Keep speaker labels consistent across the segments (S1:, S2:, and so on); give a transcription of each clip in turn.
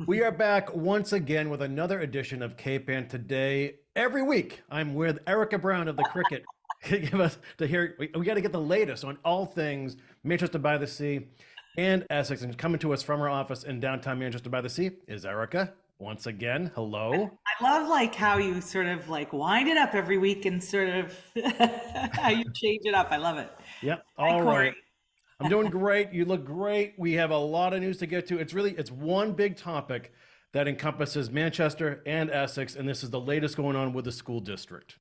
S1: We are back once again with another edition of Cape and today. Every week, I'm with Erika Brown of the Cricket. Give us to hear. We got to get the latest on all things Manchester by the Sea and Essex. And coming to us from our office in downtown Manchester by the Sea is Erika. Once again, hello.
S2: I love like how you sort of like wind it up every week and sort of how you change it up. I love it.
S1: Yep.
S2: Hi,
S1: All
S2: Corey.
S1: right. I'm doing great. You look great. We have a lot of news to get to. It's one big topic that encompasses Manchester and Essex, and this is the latest going on with the school district.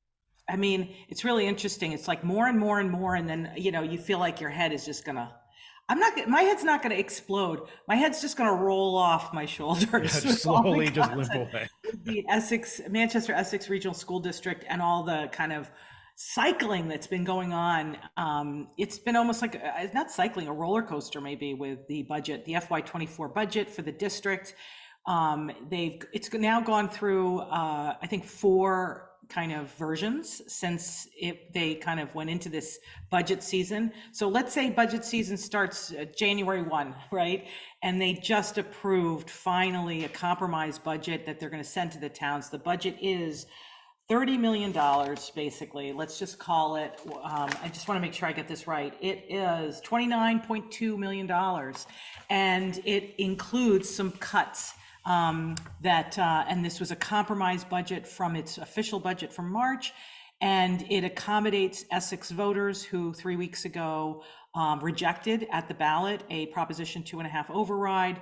S2: I mean, it's really interesting. It's like more and more and more, and then you feel like your head is just gonna. My head's not gonna explode. My head's just gonna roll off my
S1: Yeah,
S2: shoulders
S1: just
S2: with all the
S1: slowly just limp
S2: content.
S1: away.
S2: The Manchester Essex Regional School District and all the kind of cycling that's been going on. It's been almost like not cycling, a roller coaster maybe with the budget, the FY24 budget for the district. It's now gone through I think four kind of versions since they kind of went into this budget season. So let's say budget season starts January 1, right? And they just approved finally a compromise budget that they're going to send to the towns. The budget is $30 million, basically. Let's just call it, I just want to make sure I get this right. It is $29.2 million. And it includes some cuts and this was a compromise budget from its official budget from March. And it accommodates Essex voters who 3 weeks ago rejected at the ballot a Proposition 2.5 override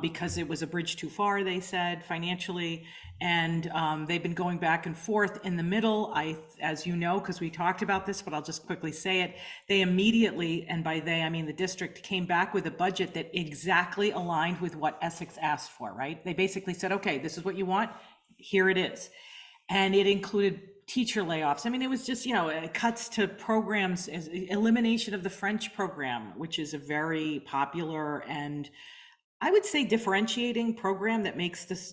S2: because it was a bridge too far, they said, financially. And they've been going back and forth in the middle. As you know, because we talked about this, but I'll just quickly say it. They immediately, and by they, I mean the district, came back with a budget that exactly aligned with what Essex asked for, right? They basically said, okay, this is what you want. Here it is. And it included teacher layoffs. I mean, it was just, cuts to programs, elimination of the French program, which is a very popular and I would say differentiating program that makes this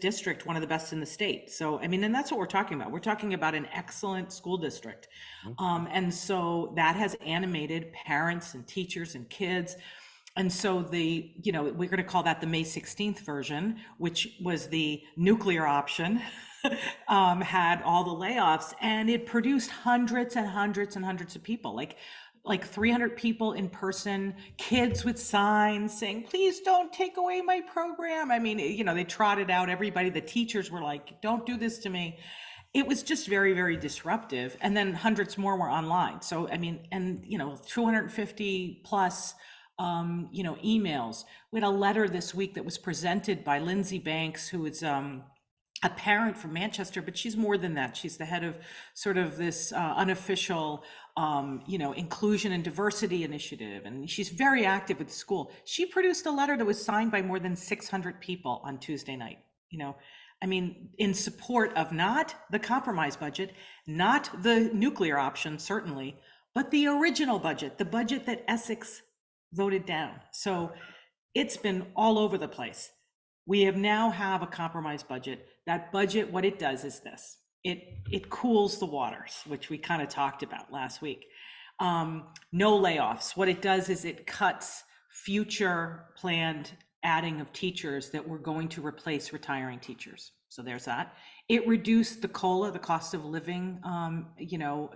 S2: district one of the best in the state. So, I mean, and that's what we're talking about. We're talking about an excellent school district. And so that has animated parents and teachers and kids. And so we're going to call that the May 16th version, which was the nuclear option, had all the layoffs, and it produced hundreds and hundreds and hundreds of people, like 300 people in person, kids with signs saying, please don't take away my program. I mean, they trotted out everybody. The teachers were like, don't do this to me. It was just very, very disruptive. And then hundreds more were online. So, I mean, and, 250 plus, emails. We had a letter this week that was presented by Lindsay Banks, who is, a parent from Manchester, but she's more than that. She's the head of sort of this unofficial, inclusion and diversity initiative, and she's very active with the school. She produced a letter that was signed by more than 600 people on Tuesday night. I mean, in support of not the compromise budget, not the nuclear option, certainly, but the original budget, the budget that Essex voted down. So it's been all over the place. We now have a compromise budget. That budget, what it does is this. It cools the waters, which we kind of talked about last week. No layoffs. What it does is it cuts future planned adding of teachers that were going to replace retiring teachers. So there's that. It reduced the COLA, the cost of living,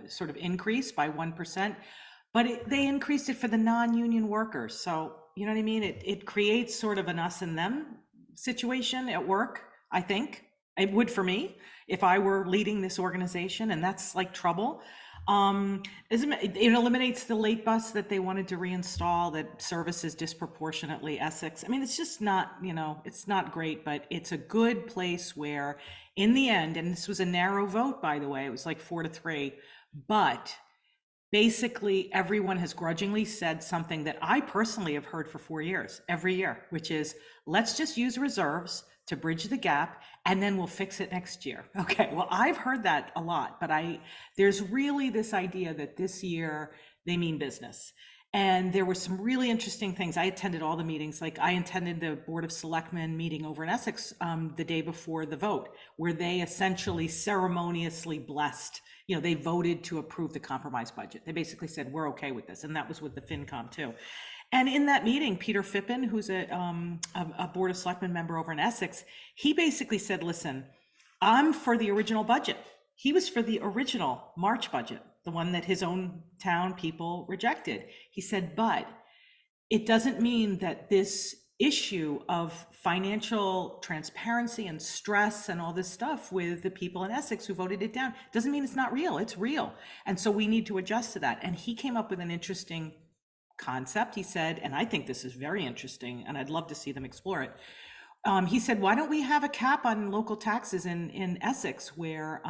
S2: sort of increase by 1%, but they increased it for the non-union workers. So, you know what I mean? It creates sort of an us and them situation at work, I think. It would for me if I were leading this organization, and that's like trouble. It eliminates the late bus that they wanted to reinstall that services disproportionately Essex. I mean, it's just not, it's not great, but it's a good place where in the end, and this was a narrow vote, by the way, it was like 4-3, but basically everyone has grudgingly said something that I personally have heard for 4 years, every year, which is let's just use reserves to bridge the gap and then we'll fix it next year. Okay, well, I've heard that a lot, but there's really this idea that this year they mean business. And there were some really interesting things. I attended all the meetings. Like I attended the Board of Selectmen meeting over in Essex the day before the vote, where they essentially ceremoniously blessed, they voted to approve the compromise budget. They basically said, we're okay with this. And that was with the FinCom too. And in that meeting, Peter Phippen, who's a Board of Selectmen member over in Essex, he basically said, listen, I'm for the original budget. He was for the original March budget, the one that his own town people rejected. He said, but it doesn't mean that this issue of financial transparency and stress and all this stuff with the people in Essex who voted it down doesn't mean it's not real. It's real. And so we need to adjust to that. And he came up with an interesting concept. He said, and I think this is very interesting, and I'd love to see them explore it. He said, why don't we have a cap on local taxes in Essex where,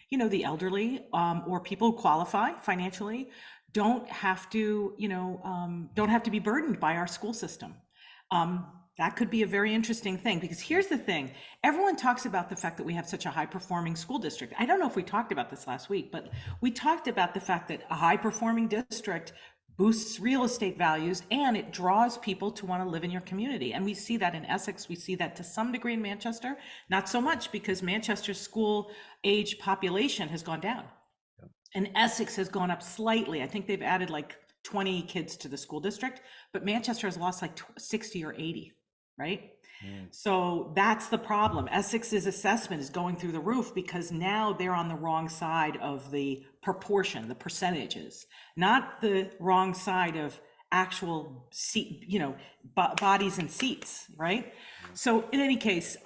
S2: you know, the elderly or people who qualify financially don't have to, you know, don't have to be burdened by our school system. That could be a very interesting thing, because here's the thing. Everyone talks about the fact that we have such a high performing school district. I don't know if we talked about this last week, but we talked about the fact that a high performing district boosts real estate values and it draws people to want to live in your community. And we see that in Essex. We see that to some degree in Manchester, not so much, because Manchester's school age population has gone down. And Essex has gone up slightly. I think they've added like 20 kids to the school district, but Manchester has lost like 60 or 80, right? So that's the problem. Essex's assessment is going through the roof because now they're on the wrong side of the proportion, the percentages, not the wrong side of actual seat, you know, bodies and seats, right? So in any case,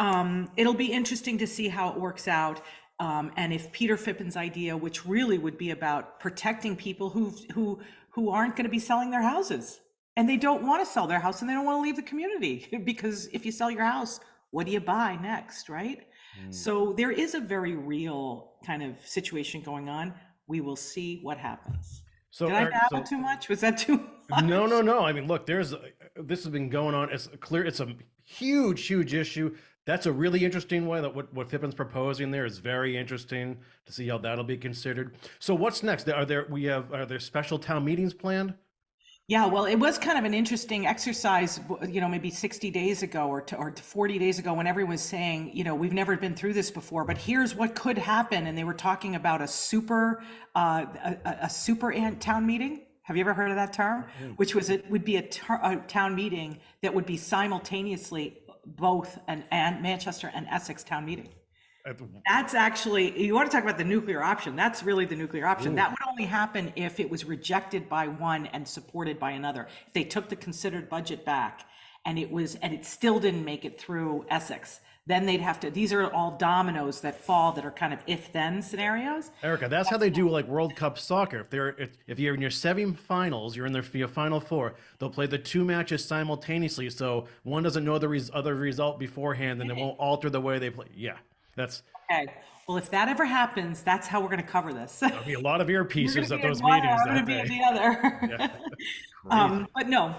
S2: it'll be interesting to see how it works out. And if Peter Phippen's idea, which really would be about protecting people who aren't going to be selling their houses, and they don't want to sell their house and they don't want to leave the community, because if you sell your house, what do you buy next, right? So there is a very real kind of situation going on. We will see what happens.
S1: So
S2: Did I babble too much? Was that too much?
S1: No. I mean, look, this has been going on. It's clear. It's a huge issue. That's a really interesting way that what Phippen's proposing there is very interesting to see how that'll be considered. So what's next? Are there special town meetings planned?
S2: Yeah, well, it was kind of an interesting exercise, you know, maybe 60 days ago or 40 days ago, when everyone was saying, you know, we've never been through this before, but here's what could happen. And they were talking about a super town meeting. Have you ever heard of that term? Which was, it would be a town meeting that would be simultaneously both an Manchester and Essex town meeting. That's actually, you want to talk about the nuclear option. That's really the nuclear option. That would only happen if it was rejected by one and supported by another. If they took the considered budget back and it still didn't make it through Essex, then they'd have to, these are all dominoes that fall that are kind of if-then scenarios.
S1: Erika, that's how they do like World Cup soccer. If you're in your semifinals, you're in your final four, they'll play the two matches simultaneously, so one doesn't know the other result beforehand, and it won't alter the way they play. Yeah. That's
S2: okay. Well, if that ever happens, that's how we're going to cover this.
S1: There'll be a lot of earpieces at those meetings.
S2: I'm going to be at the other. Yeah. But no,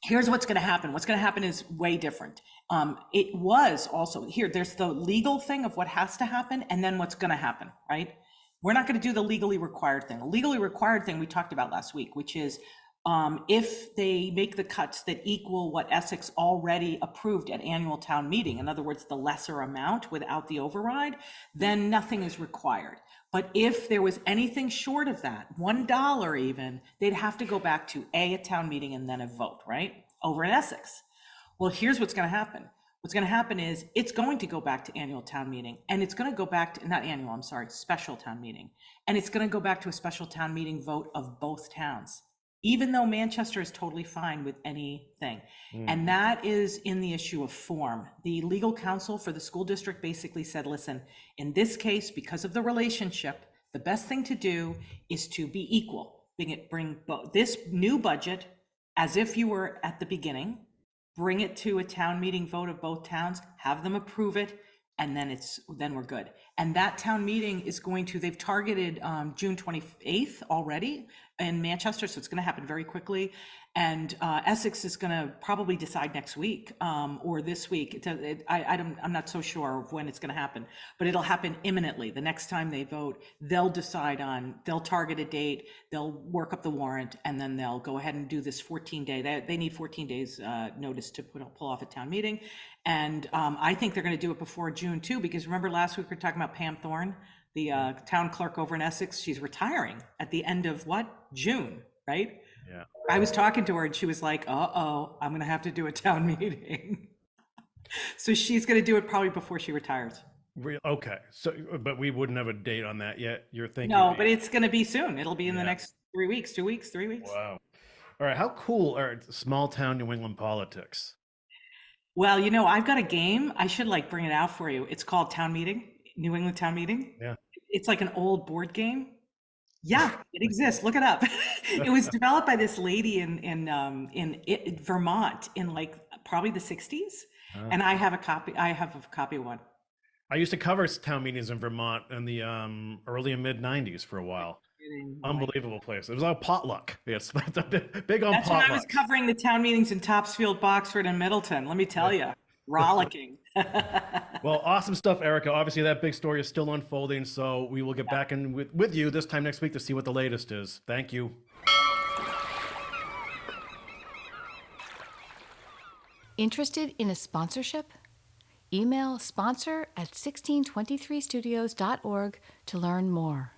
S2: here's what's going to happen. What's going to happen is way different. It was also here. There's the legal thing of what has to happen, and then what's going to happen, right? We're not going to do the legally required thing. The legally required thing we talked about last week, which is if they make the cuts that equal what Essex already approved at annual town meeting, in other words, the lesser amount without the override, then nothing is required. But if there was anything short of that, $1 even, they'd have to go back to a town meeting and then a vote, right? Over in Essex. Well, here's what's going to happen. What's going to happen is it's going to go back to annual town meeting, and it's going to go back to, not annual, I'm sorry, special town meeting. And it's going to go back to a special town meeting vote of both towns, even though Manchester is totally fine with anything. And that is in the issue of form. The legal counsel for the school district basically said, listen, in this case, because of the relationship, the best thing to do is to be equal. Bring this new budget as if you were at the beginning, bring it to a town meeting vote of both towns, have them approve it, and then we're good. And that town meeting is they've targeted June 28th already in Manchester, so it's going to happen very quickly. And Essex is going to probably decide next week or this week. I'm not so sure of when it's going to happen, but it'll happen imminently. The next time they vote, they'll target a date, they'll work up the warrant, and then they'll go ahead and do this 14-day. They need 14 days notice to pull off a town meeting. And I think they're going to do it before June too, because remember last week we were talking about Pam Thorne, the town clerk over in Essex. She's retiring at the end of June, right?
S1: Yeah.
S2: I was talking to her and she was like, uh-oh, I'm going to have to do a town meeting. So she's going to do it probably before she retires.
S1: Okay. So, but we wouldn't have a date on that yet. You're thinking,
S2: No, but it's going to be soon. It'll be in the
S1: yeah.
S2: next 3 weeks, 2 weeks, 3 weeks.
S1: Wow. All right. How cool are small town New England politics?
S2: Well, I've got a game. I should like bring it out for you. It's called Town Meeting, New England Town Meeting.
S1: Yeah.
S2: It's like an old board game. Yeah, it exists. Look it up. It was developed by this lady in Vermont in like probably the 60s,
S1: Uh,
S2: and I have a copy. I have a copy of one.
S1: I used to cover town meetings in Vermont in the early and mid '90s for a while.
S2: Oh my.
S1: Unbelievable place. It was all potluck. Yes, big on
S2: That's when I was
S1: potlucks.
S2: covering the town meetings in Topsfield, Boxford, and Middleton. Let me tell you, rollicking.
S1: Well, awesome stuff, Erica. Obviously, that big story is still unfolding, so we will get back in with you this time next week to see what the latest is. Thank you.
S3: Interested in a sponsorship? Email sponsor@1623studios.org to learn more.